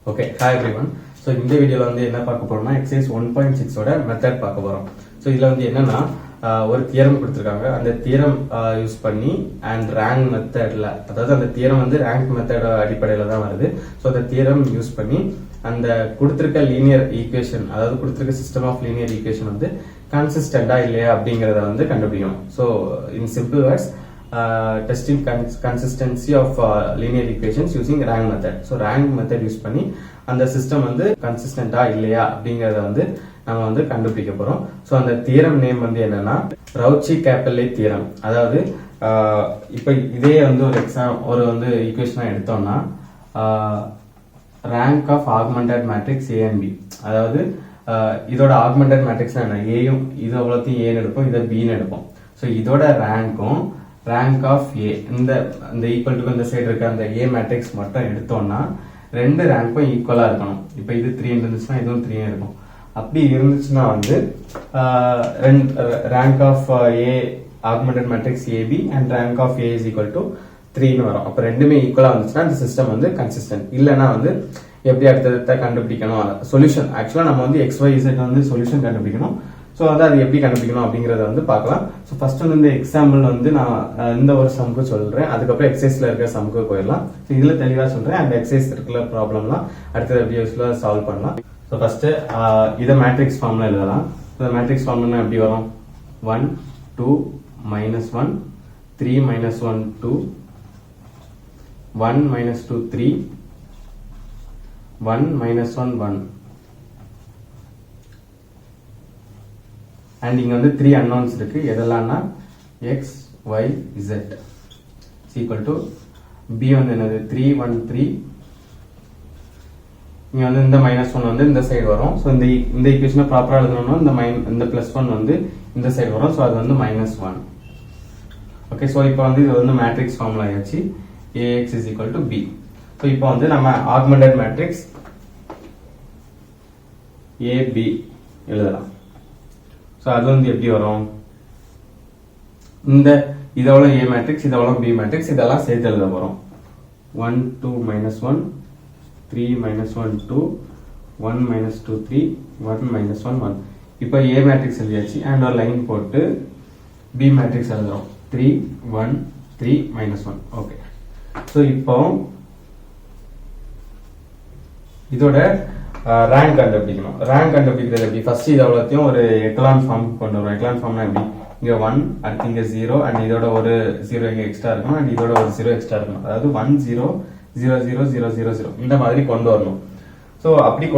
Okay hi everyone. So இந்த வீடியோவில் வந்து என்ன பார்க்க போறோம்னா எக்ஸசைஸ் 1.6ஓட மெத்தட் பார்க்க போகிறோம். ஸோ இதில் வந்து என்னன்னா ஒரு தியரம் கொடுத்துருக்காங்க. அந்த தியரம் யூஸ் பண்ணி அண்ட் ரேங்க் மெத்தடில், அதாவது அந்த தியரம் வந்து ரேங்க் மெத்தட் அடிப்படையில் தான் வருது. ஸோ அந்த தியரம் யூஸ் பண்ணி அந்த கொடுத்துருக்க லீனியர் ஈக்குவேஷன், அதாவது கொடுத்துருக்க சிஸ்டம் ஆஃப் லீனியர் ஈக்குவேஷன் வந்து கன்சிஸ்டண்டா இல்லையா அப்படிங்கிறத வந்து கண்டுபிடிக்கணும். So in simple words, testing consistency of linear equations using rank method. So rank method use பண்ணி அந்த சிஸ்டம் வந்து கன்சிஸ்டண்டா இல்லையா அப்படிங்கறத வந்து நம்ம வந்து கண்டுபிடிக்க போறோம். ஸோ அந்த தியரம் நேம் வந்து என்னன்னா ரவுச்சி கேப்பெல்லே தியரம். அதாவது இப்ப இதே வந்து ஒரு வந்து ஈக்குவேஷனா எடுத்தோம்னா rank of augmented matrix A and B, அதாவது இதோட ஆக்மெண்டட் மேட்ரிக்ஸ் என்ன, ஏயும் இது அவ்வளோத்தையும் ஏன்னு எடுப்போம், இதை பின்னு எடுப்போம். ஸோ இதோட ரேங்கும் ரேங்க் ஆஃப் ஏ இந்த ஈக்குவல் டு இந்த சைடு இருக்க அந்த ஏ மேட்ரிக்ஸ் மட்டும் எடுத்தோம்னா ரெண்டு ரேங்க்கும் ஈக்குவலா இருக்கணும். இப்போ இது 3 இருந்துச்சுன்னா இதுவும் 3 இருக்கும். அப்படி இருந்துச்சுன்னா வந்து rank of A augmented matrix AB and rank of A is equal to 3ன்னு வரும். அப்போ ரெண்டுமே ஈக்குவலா வந்துச்சுன்னா அந்த சிஸ்டம் வந்து கன்சிஸ்டன்ட். இல்லைன்னா வந்து எப்படி அடுத்தடுத்த கண்டுபிடிக்கணும் சொல்யூஷன். ஆக்சுவலா நம்ம வந்து XYZ வந்து சொல்யூஷன் கண்டுபிடிக்கணும். ஸோ வந்து அது எப்படி கண்டுபிடிக்கணும் அப்படிங்கறத வந்து பார்க்கலாம். ஸோ ஃபர்ஸ்ட் வந்து இந்த எக்ஸாம்பிள் வந்து நான் இந்த ஒரு சம்க்கு சொல்றேன், அதுக்கப்புறம் எக்ஸசைஸ்ல இருக்கிற சம்க்கு போயிடலாம். ஸோ இதுல தெளிவா சொல்றேன், அந்த எக்ஸசைஸ் இருக்கிற ப்ராப்ளம்லாம் அடுத்த வீடியோஸ்ல சால்வ் பண்ணலாம். ஸோ ஃபர்ஸ்ட் இதை மேட்ரிக்ஸ் ஃபார்ம்ல எழுதலாம். இந்த மேட்ரிக்ஸ் ஃபார்ம்ல எப்படி வரும்? 1 2 -1 3 -1 2 1 -2 3 1 -1 1. அண்ட் இங்க வந்து 3 அன்னோன்ஸ் இருக்கு. எதெல்லாம்னா x y z equal to b வந்து என்னது 3 1 3. இங்க வந்து இந்த -1 வந்து இந்த சைடு வரும். ஸோ இந்த ஈக்குவேஷனை ப்ராப்பரா எழுதணும்னா இந்த +1 வந்து இந்த சைடு வரும். ஸோ அது வந்து -1. ஓகே, ஸோ இப்போ வந்து இது வந்து மேட்ரிக்ஸ் ஃபார்முலா ஆயிடுச்சு. ax is equal to b. So இப்போ வந்து நம்ம ஆக்மெண்டட் மேட்ரிக்ஸ் ab எழுதலாம். ஸோ அது வந்து எப்படி வரும்? இதோட ஏ மேட்ரிக்ஸ், இதோட பி மேட்ரிக்ஸ், இதெல்லாம் சேர்த்து எழுத போறோம். 1 2 -1 3 -1 2 1 -2 3 1 -1 1. இப்போ ஏ மேட்ரிக்ஸ் எழுதியாச்சு அண்ட் ஒரு லைன் போட்டு பி மேட்ரிக்ஸ் எழுதுறோம். 3 1 3 -1. ஓகே, ஸோ இப்போ இதோட ரேங்க் கண்டுபிடிக்கணும். ரேங்க் கண்டுபிடிக்கிறது எப்படி? ஃபர்ஸ்ட் இது அவ்வளோத்தையும் ஒரு எக்லான் ஃபார்ம் கொண்டு வரும். எக்லான் ஃபார்ம்னா எப்படி? இங்க 1 அடுத்து இங்க 0 அண்ட் இதோட ஒரு 0 இங்க எக்ஸ்ட்ரா இருக்கணும் அண்ட் இதோட ஒரு 0 எக்ஸ்ட்ரா இருக்கணும். அதாவது 1 0 0 0 0 0 0 இந்த மாதிரி கொண்டு வரணும். ஸோ அப்படி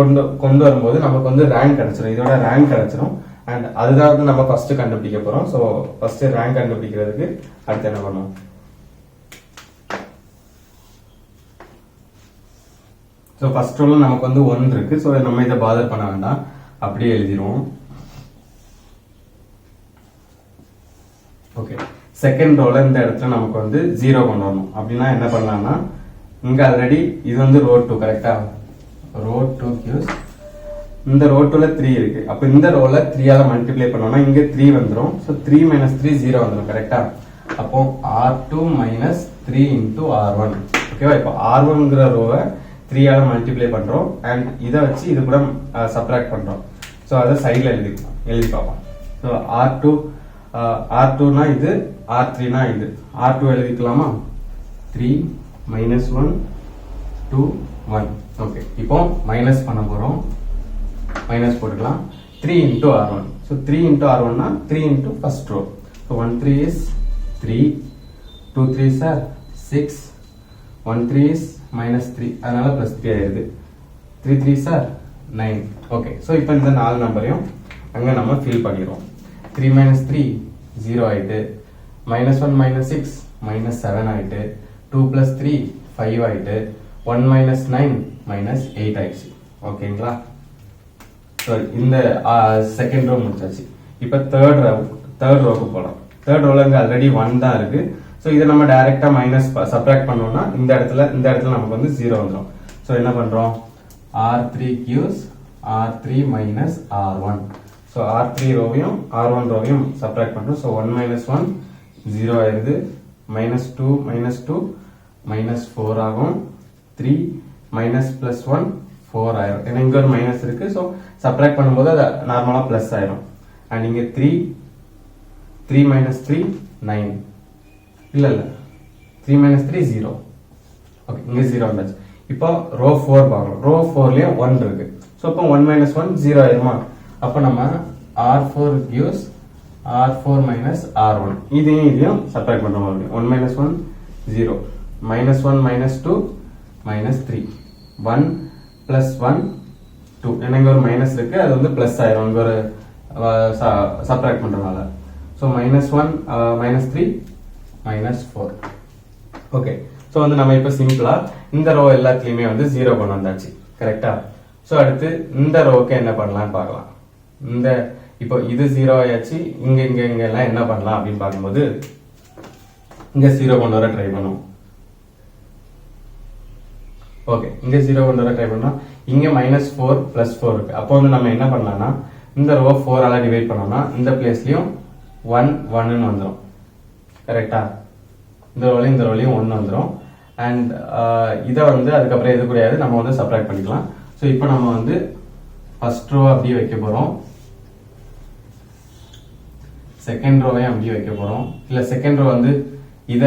கொண்டு வரும்போது நமக்கு வந்து ரேங்க் கிடைச்சிடும். இதோட ரேங்க் கிடைச்சிடும் அண்ட் அதுதான் வந்து நம்ம ஃபர்ஸ்ட் கண்டுபிடிக்க போறோம். ஸோ ஃபர்ஸ்ட் ரேங்க் கண்டுபிடிக்கிறதுக்கு அடுத்து என்ன பண்ணுவோம்? ஸோ ஃபர்ஸ்ட் ரோல நமக்கு வந்து 1 இருக்கு. ஸோ நம்ம இதை பாதர் பண்ண வேண்டாம், அப்படியே எழுதிடுவோம். ஓகே, செகண்ட் ரோல இந்த இடத்துல நமக்கு வந்து 0 கொண்டு வரணும். அப்படின்னா என்ன பண்ணலாம்னா இங்க ஆல்ரெடி இது வந்து ரோ 2 கரெக்டா? ரோ 2 கியூஸ் இந்த ரோ 2ல 3 இருக்கு. அப்ப இந்த ரோல 3ஆல மல்டிப்ளை பண்ணோம்னா இங்க 3 வந்துடும். ஸோ 3 - 3 0 வந்துடும் கரெக்டா? அப்போ R2 - 3 into R1. ஓகேவா? இப்போ R1ங்கிற ரோவை 3ஆல மல்டிப்ளை பண்றோம் அண்ட் இதை வச்சு இது கூட சப்ராக்ட் பண்றோம். ஸோ அதை சைட்ல எழுதி பார்ப்போம். ஸோ R2னா இது, R3னா இது. R2 எழுதிக்கலாமா? 3 -1 2 1. ஓகே, இப்போ மைனஸ் பண்ண போறோம். மைனஸ் போட்டுக்கலாம். 3 into R1. So 3 into R1னா 3 into first row. So 1 3 is 3 2 3 are 6 1 3 is -3, அதனால +3 ஆயிருது. 3 3 are 9. ஓகே, ஸோ இப்போ இந்த 4 நம்பரையும் அங்க நம்ம ஃபில் பண்ணிடுவோம். 3 - 3 0 ஆயிட்டு, -1 - 6 -7 ஆயிட்டு, 2 + 3 5 ஆயிட்டு, 1 - 9 -8 ஆயிடுச்சு. ஓகேங்களா? ஸோ இந்த செகண்ட் ரோ முடிச்சாச்சு. இப்போ தேர்ட் ரோக்கு போகலாம். தேர்ட் ரோல இங்க ஆல்ரெடி 1 தான் இருக்கு. ஸோ இதை நம்ம டைரக்டா மைனஸ் சப்ராக்ட் பண்ணோம்னா இந்த இடத்துல நமக்கு வந்து 0 வந்துடும். ஸோ என்ன பண்றோம்? R3 equals R3 - R1. So R3 ரோவையும் R1 ரோவையும் சப்ராக்ட் பண்றோம். ஸோ 1 - 1 0 ஆயிருது. -2 - 2 -4 ஆகும். 3 - +1 4 ஆயிரும். ஏன்னா இங்க ஒரு மைனஸ் இருக்கு. ஸோ சப்ராக்ட் பண்ணும்போது அது நார்மலா பிளஸ் ஆயிரும். அண்ட் இங்க 3 minus 3 9 இல்ல 3 minus 3 0. ஓகே, இங்க 0 வந்தாச்சு. இப்போ ரோ 4 பார்க்கணும். ரோ 4லயும் 1 இருக்கு. ஸோ இப்போ 1 minus 1 0 ஆயிருமா? அப்போ நம்ம R4 gives R4 minus R1. இதையும் சப்ராக்ட் பண்ற மாதிரி 1 minus 1 0 minus 1 minus 2 minus 3 1 plus 1 2. ஏன்னா இங்க ஒரு மைனஸ் இருக்கு, அது வந்து பிளஸ் ஆயிரும் இங்க ஒரு சப்ராக்ட் பண்றதுனால. So minus 1 minus 3 minus 4. Okay, so வந்து நம்ம இப்போ சிம்பிளா இந்த ரோ எல்லாத்துலயுமே வந்து 0 கொண்டு வந்தாச்சு. கரெக்டா? ஸோ அடுத்து இந்த ரோக்கு என்ன பண்ணலாம்னு பார்க்கலாம். இந்த இப்போ இது 0 ஆயாச்சு. இங்க எல்லாம் என்ன பண்ணலாம் அப்படின்னு பார்க்கும்போது இங்க 0 கொண்டு வர ட்ரை பண்ணுவோம். ஓகே, இங்க 0 கொண்டு வர ட்ரை பண்ணா இங்க -4 + 4 இருக்கு. அப்போ வந்து நம்ம என்ன பண்ணலாம்னா இந்த ரோ 4 ஆல டிவைட் பண்ணோம்னா இந்த பிளேஸ்லயும் 1 1ன்னு வந்துரும். கரெக்டா? இந்த ரோலையும் 1 வந்துரும். அண்ட் இத வந்து அதுக்கப்புறம் எது கூடயாவது நம்ம வந்து சப்ராக்ட் பண்ணிக்கலாம். ஸோ இப்போ நம்ம வந்து ஃபர்ஸ்ட் ரோ அப்படியே வைக்க போறோம், செகண்ட் ரோவையும் அப்படியே வைக்க போறோம். இல்ல செகண்ட் ரோ வந்து இத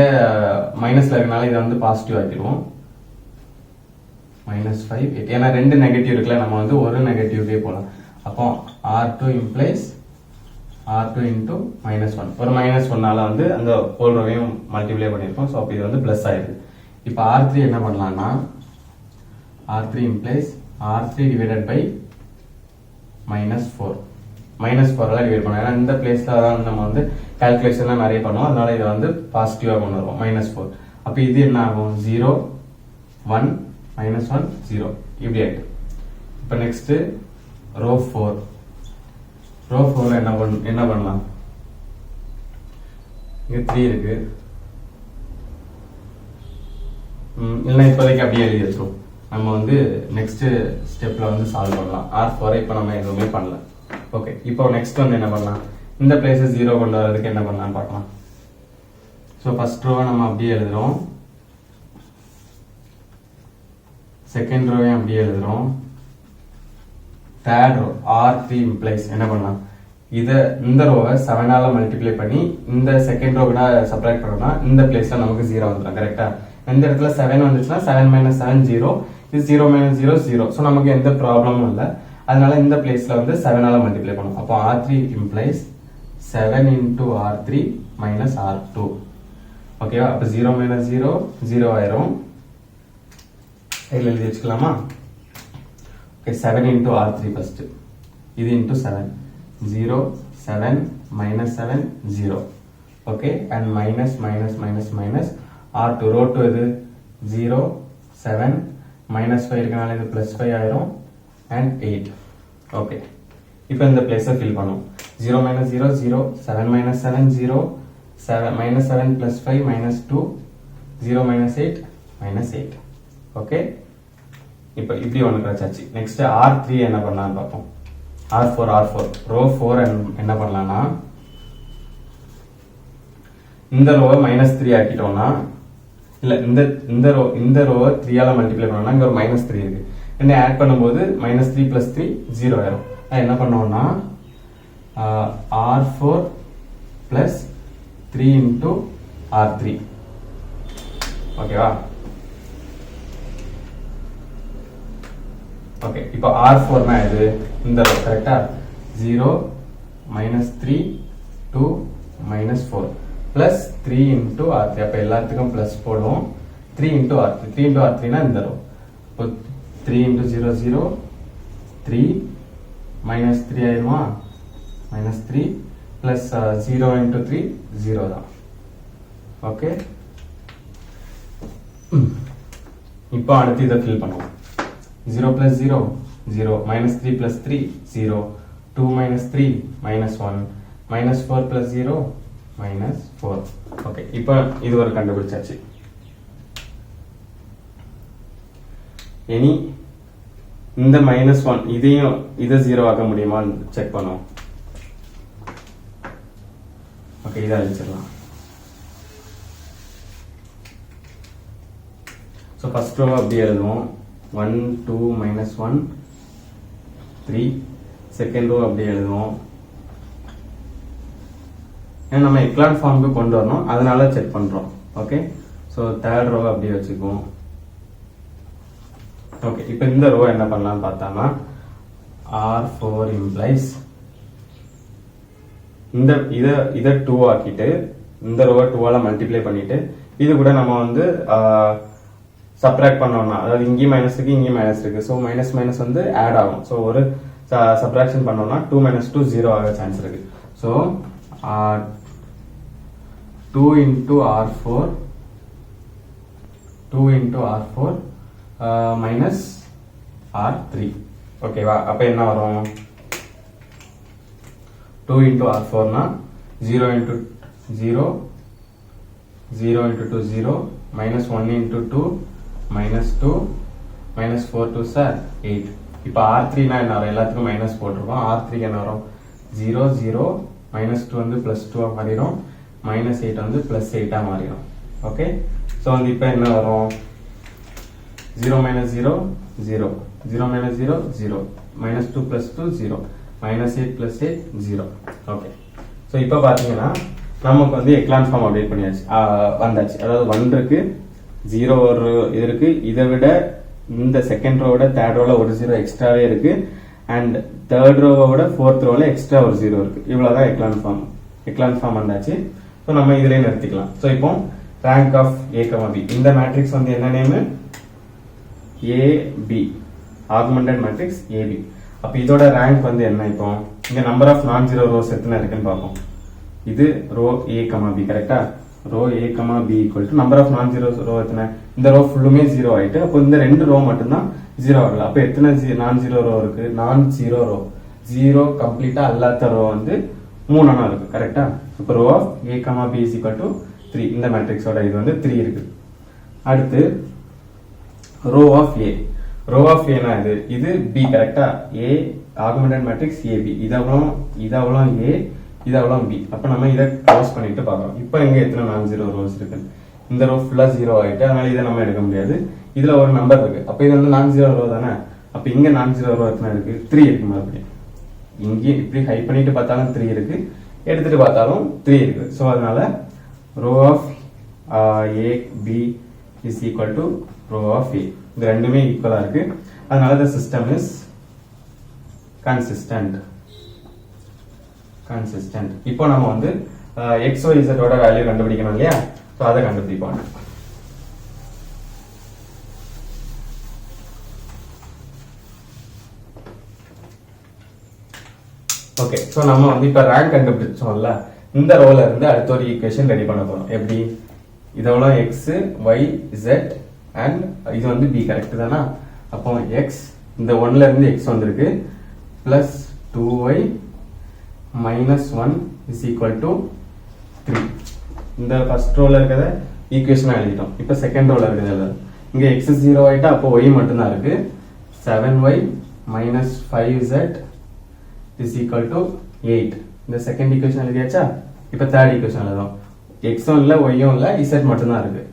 மைனஸ்ல இருக்கனால இதை வந்து பாசிட்டிவ் ஆக்கிடுவோம். -5 8. ஏன்னா ரெண்டு நெகட்டிவ் இருக்குல்ல, நம்ம வந்து ஒரு நெகட்டிவ்லயே போலாம். அப்போ R2 implies R2 into -1. ஒரு -1ஆல வந்து அந்த ஹோல் ரோவையும் மல்டிப்ளை பண்ணிருக்கோம். ஸோ அப்போ இது வந்து பிளஸ் ஆயிடுது. இப்போ R3 என்ன பண்ணலாம்னா R3 implies R3 divided by -4. -4ஆல divide பண்ணுவோம். ஏன்னா இந்த பிளேஸ்ல தான் நம்ம வந்து கால்குலேஷன்லாம் நிறைய பண்ணுவோம். அதனால இதை வந்து பாசிட்டிவா கொண்டு வருவோம். -4. அப்போ இது என்ன ஆகும்? 0 1 -1 0 இப்படி ஆயிட்டு. இப்போ நெக்ஸ்ட் ரோ 4. ரோ 4 என்ன பண்ணலாம்? இங்க 3 இருக்கு. இல்லைன்னா இப்போதைக்கு அப்படியே எழுதி வச்சிரும். நம்ம வந்து நெக்ஸ்ட் ஸ்டெப்ல வந்து சால்வ் பண்ணலாம். R4 இப்போ நம்ம எதுவுமே பண்ணல. ஓகே, இப்போ நெக்ஸ்ட் வந்து என்ன பண்ணலாம்? இந்த பிளேஸ் 0 கொண்டு வரதுக்கு என்ன பண்ணலாம்னு பார்க்கலாம். ஸோ ஃபர்ஸ்ட் ரோவை நம்ம அப்படியே எழுதுறோம், செகண்ட் ரோவையும் அப்படியே எழுதுறோம். தேர்ட் ரோ R3 implies என்ன பண்ணலாம்? இந்த ரோவை 7ஆல மல்டிப்ளை பண்ணி இந்த செகண்ட் ரோக்கு சப்ராக்ட் பண்ணோம்னா இந்த பிளேஸ்ல நமக்கு 0 வந்துடும். கரெக்டா? இந்த இடத்துல 7 வந்துச்சுன்னா 7 - 7 0. இது 0 - 0 0. ஸோ நமக்கு எந்த ப்ராப்ளமும் இல்லை. அதனால இந்த பிளேஸ்ல வந்து 7ஆல மல்டிப்ளை பண்ணும். அப்போ R3 implies 7 into R3 minus R2. ஓகேவா? அப்போ 0 - 0 0 ஆயிரும். எழுதி வச்சுக்கலாமா? Okay, 7 into R3 first. இது into 7 0 7 -7 0. Okay, and minus R2 row 2 இது 0 7 -5 இருக்கனால இது +5 ஆயிரும் and 8. ஓகே, இப்போ இந்த பிளேஸை ஃபில் பண்ணுவோம். 0 - 0 0 7 - 7 0 7 -7 + 5 -2 0 - 8 -8. ஓகே, இப்போ இப்படி ஒன்று கிடைச்சாச்சு. நெக்ஸ்ட் R3 என்ன பண்ணலாம்னு பார்ப்போம். R4 ரோ 4 என்ன பண்ணலாம்னா இந்த ரோவை -3 ஆக்கிட்டோம்னா, இல்ல இந்த ரோவை 3ஆல மல்டிப்ளை பண்ணோம்னா இங்க ஒரு -3 இருக்கு. என்ன ஆட் பண்ணும்போது -3 + 3 0 ஆயிரும். என்ன பண்ணுவோம்னா R4 + 3 into R3. ஓகேவா? ஓகே, இப்போ R4 னா இது இந்த ரோ. கரெக்டா? 0 -3 2 -4 plus 3 into R3. அப்ப எல்லாத்துக்கும் பிளஸ் போடுவோம். 3 into R3. 3 into R3 னா இந்த ரோ. இப்போ 3 into 0 0 3 -3 ஆயிருமா? -3 plus 0 into 3 0 தான். ஓகே, இப்போ அடுத்து இதை ஃபில் பண்ணுவோம். 0 + 0 0 -3 + 3 0 2 - 3 -1 -4 + 0 -4. ஓகே, இப்போ இது ஒரு கண்டுபிடிச்சாச்சு. இனி இந்த -1 இதை 0 ஆக்க முடியுமான்னு செக் பண்ணுவோம். ஓகே, இதை அழிச்சிடலாம். ஸோ ஃபர்ஸ்ட் ரோ அப்படியே எழுதுவோம். 1 2 minus 1 3 செகண்ட் ரோ அப்படியே எழுதுவோம். ஏன்னா நம்ம எக்லான் ஃபார்முக்கு கொண்டு வரணும், அதனால செக் பண்றோம். ஓகே, ஸோ தேர்ட் ரோ அப்படியே வச்சுக்குவோம். ஓகே, இப்போ இந்த ரோ என்ன பண்ணலாம் பார்த்தோம்னா R4 implies இந்த இதை 2 ஆக்கிட்டு இந்த ரோவை 2ஆல மல்டிப்ளை பண்ணிட்டு இது கூட நம்ம வந்து சப்ராக்ட் பண்ணோம்னா, அதாவது இங்கேயும் மைனஸ் இருக்கு இங்கேயும் மைனஸ் இருக்கு, ஸோ மைனஸ் மைனஸ் வந்து ஆட் ஆகும். ஸோ ஒரு சப்ராக்ஷன் பண்ணோம்னா 2 minus 2 0 ஆக சான்ஸ் இருக்கு. So 2 into R4 minus R3. ஓகேவா? அப்ப என்ன வரும்? 2 into R4 னா 0 into 0 0 into 2 0 minus 1 into 2 minus 2 minus 4 2 sir 8. இப்போ R3 னா என்ன வரும்? எல்லாத்துக்கும் மைனஸ் போட்டிருக்கோம். R3 என்ன வரும்? 0 0 minus 2 வந்து plus 2 மாறிடும், minus 8 வந்து plus 8 மாறிடும். ஓகே, ஸோ வந்து இப்போ என்ன வரும்? 0 minus 0 0 0 minus 0 0 minus 2 plus 2 0 minus 8 plus 8 0. Okay, so இப்போ பார்த்தீங்கன்னா நமக்கு வந்து எக்லான் ஃபார்ம் அப்டேட் பண்ணியாச்சு, வந்தாச்சு. அதாவது 1 இருக்கு, 0 ஒரு இது இருக்கு, இதை விட இந்த செகண்ட் ரோவோட தேர்ட் ரோல ஒரு 0 எக்ஸ்ட்ராவே இருக்கு, அண்ட் தேர்ட் ரோவோட ஃபோர்த் ரோல எக்ஸ்ட்ரா ஒரு 0 இருக்கு. இவ்வளவுதான் எக்லான் ஃபார்ம் வந்தாச்சு. ஸோ நம்ம இதுலயே நிறுத்திக்கலாம். ஸோ இப்போ ரேங்க் ஆஃப் A, B இந்த மேட்ரிக்ஸ் வந்து என்ன name? AB, augmented matrix AB. அப்ப இதோட ரேங்க் வந்து என்ன? இப்போ இங்க number of non zero rows எத்தனை இருக்குன்னு பார்ப்போம். இது ரோ A, B கரெக்டா? Row A, B equal to number of non zero row எத்தனை? இந்த ரோ ஃபுல்லுமே 0 ஆயிட்டு, அப்போ இந்த ரெண்டு ரோ மட்டும்தான் 0 ஆகல. அப்ப எத்தனை நான் ஜீரோ ரோ இருக்கு? நான் ஜீரோ ரோ, 0 கம்ப்ளீட்டா அல்லாத ரோ வந்து 3 இருக்கு கரெக்டா? இப்போ row of A, B is equal to 3. இந்த மேட்ரிக்ஸோட இது வந்து 3 இருக்கு. அடுத்து row of A. Row of A னா இது B கரெக்டா? A augmented matrix AB. இதெல்லாம் A, இதெல்லாம் B. அப்ப நம்ம இதை க்ளோஸ் பண்ணிட்டு பார்க்கலாம். இப்போ இங்க எத்தனை நான் ஜீரோ ரோஸ் இருக்கு? இந்த ரோ ஃபுல்லா 0 ஆயிட்டு, அதனால இதை நம்ம எடுக்க முடியாது. இதுல ஒரு நம்பர் இருக்கு, அப்ப இது வந்து நான் ஜீரோ ரோ தானே. அப்ப இங்க நான் ஜீரோ ரோ எத்தனை இருக்கு? 3 இருக்கு. மறுபடியும் இங்கே இப்படி ஹை பண்ணிட்டு பார்த்தாலும் 3 இருக்கு, எடுத்துட்டு பார்த்தாலும் 3 இருக்கு. ஸோ அதனால row of A, B is equal to row of A. இது ரெண்டுமே ஈக்குவலா இருக்கு, அதனால the system is consistent. இப்போ நம்ம வந்து XYZ ஓட வேல்யூ கண்டுபிடிக்கணும் இல்லையா? ஸோ அதை கண்டுபிடிப்போம். ஓகே, ஸோ நம்ம வந்து இப்போ ரேங்க் கண்டுபிடிச்சோம்ல, இந்த ரோல இருந்து அடுத்த ஒரு ஈக்குவேஷன் ரெடி பண்ண போறோம். எப்படி? இதோட எக்ஸ் ஒய் இசட் அண்ட் இது வந்து பி கரெக்ட் தானா? அப்போ எக்ஸ் இந்த 1ல இருந்து எக்ஸ் வந்திருக்கு, plus 2y minus 1 is equal to 3. இந்த ஃபர்ஸ்ட் ரோல இருக்கிறத ஈக்குவேஷனா எழுதிட்டோம். இப்போ செகண்ட் ரோல இருக்கிறது இங்க எக்ஸ் 0 ஆயிட்டா, அப்போ ஒய் மட்டும்தான் இருக்கு. 7y minus 5z is equal to 8. இந்த செகண்ட் ஈக்குவேஷன் எழுதியாச்சா? இப்போ தேர்ட் ஈக்குவேஷன் எழுதுறோம். x1 இல்ல y1 இல்ல z மட்டும் தான் இருக்கு.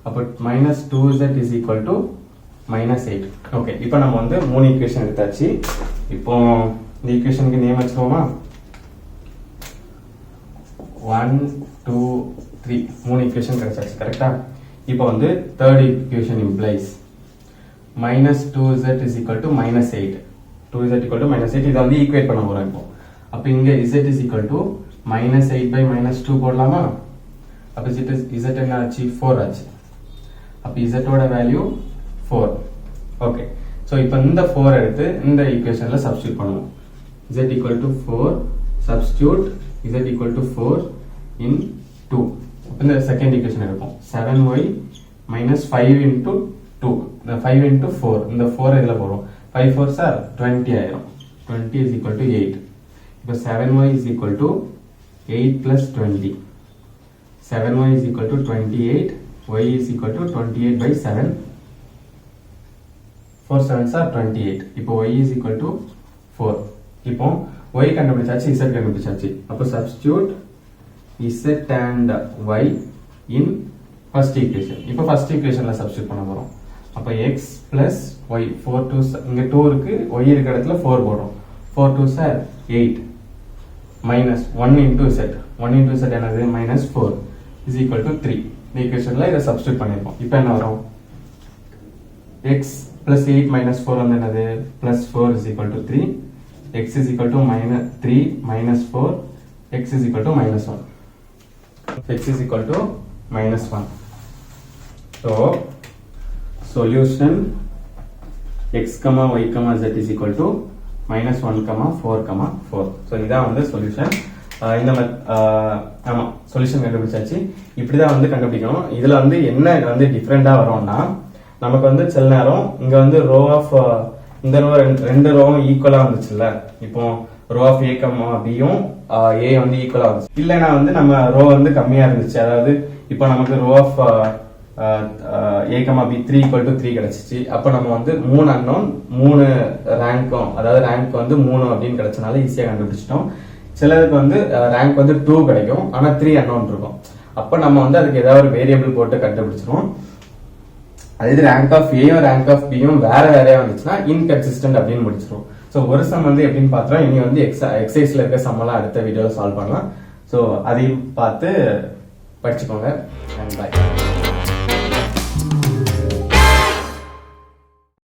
அப்ப -2z is equal to -8. Okay, இப்போ நம்ம வந்து மூணு ஈக்குவேஷன் எடுத்தாச்சு. இப்போ இந்த ஈக்குவேஷனுக்கு நேம் வச்சுருவோமா? 1 2 3 மூணு ஈக்குவேஷன் கிடைச்சாச்சு கரெக்டா? இப்போ வந்து third equation implies -2z is equal to -8. 2z equal to -8. இதை வந்து ஈக்குவேட் பண்ண போறோம் இப்போ. அப்ப இங்க z is equal to -8 by -2 போடலாமா? அப்ப z என்ன ஆச்சு? 4 ஆச்சு. அப்ப z ஓட வேல்யூ 4. ஓகே, சோ இப்போ இந்த 4 எடுத்து இந்த ஈக்குவேஷன்ல சப்ஸ்டிட்யூட் பண்ணுவோம். z equal to 4 substitute z equal to 4 in 2. அப்ப இந்த செகண்ட் ஈக்குவேஷன் எடுப்போம். 7y minus 5 into 2. இந்த 5 into 4 இந்த 4 இதுல போறோம். 5 4s are 20 ஆயிரும். 20 is equal to 8. இப்போ 7y is equal to 8 plus 20. 7y is equal to 28. y is equal to 28 by 7. 4 7s are 28. இப்போ y is equal to 4. இப்போ y கண்டுபிடிச்சாச்சு, z கண்டுபிடிச்சாச்சு. அப்போ substitute z and y in first equation. இப்போ first equationல substitute பண்ண போறோம். அப்ப x plus y 4 2 இங்க 2 இருக்கு y இருக்க இடத்துல 4 போடுறோம் 4 2 sir 8 minus 1 into z 1 into z என்னது minus 4 is equal to 3 இந்த ஈக்குவேஷன்ல இத சப்ஸ்டிட்யூட் பண்ணிருக்கோம் இப்போ என்ன வரும் x plus 8 minus 4 வந்து என்னது plus 4 is equal to 3 x is equal to minus 3 minus 4 x is equal to minus 1 x is equal to minus 1 so solution x comma y comma z is equal to minus 1 comma 4 comma 4 so இதான் வந்து solution இந்த ஆமா solution கண்டுபிடிச்சாச்சு இப்படிதான் வந்து கண்டுபிடிக்கணும் இதுல வந்து என்ன வந்து டிஃபரெண்டா வரும்னா நமக்கு வந்து சில நேரம் இங்க வந்து ரோ ஆஃப் இந்த ரோ ரெண்டு ரோவும் ஈக்குவலா வந்துச்சுல்ல இப்போ row of a comma b யும் a வந்து ஈக்குவலா வந்துச்சு இல்லனா வந்து நம்ம ரோ வந்து கம்மியா இருந்துச்சு அதாவது இப்போ நமக்கு row of a comma b 3 equal to 3 கிடைச்சிச்சு அப்ப நம்ம வந்து மூணு அன்னோன் மூணு ரேங்க்கும் அதாவது ரேங்க் வந்து 3 அப்படின்னு கிடைச்சனால ஈஸியா கண்டுபிடிச்சிட்டோம் சிலருக்கு வந்து ரேங்க் வந்து 2 கிடைக்கும் ஆனா 3 அன்னோன் இருக்கும் அப்ப நம்ம வந்து அதுக்கு ஏதாவது ஒரு வேரியபிள் போட்டு கண்டுபிடிச்சிரும் அது ரேங்க் ஆஃப் ஏயும் ரேங்க் ஆஃப் பியும் வேற வேறையா வந்துச்சுன்னா இன்கன்சிஸ்டன்ட் அப்படின்னு முடிச்சிரும் ஸோ ஒரு சம் வந்து எப்படின்னு பார்த்தோம் இனி வந்து எக்ஸசைஸ்ல இருக்க சம்மெல்லாம் அடுத்த வீடியோல சால்வ் பண்ணலாம் ஸோ அதையும் பார்த்து படிச்சுக்கோங்க அண்ட் பாய்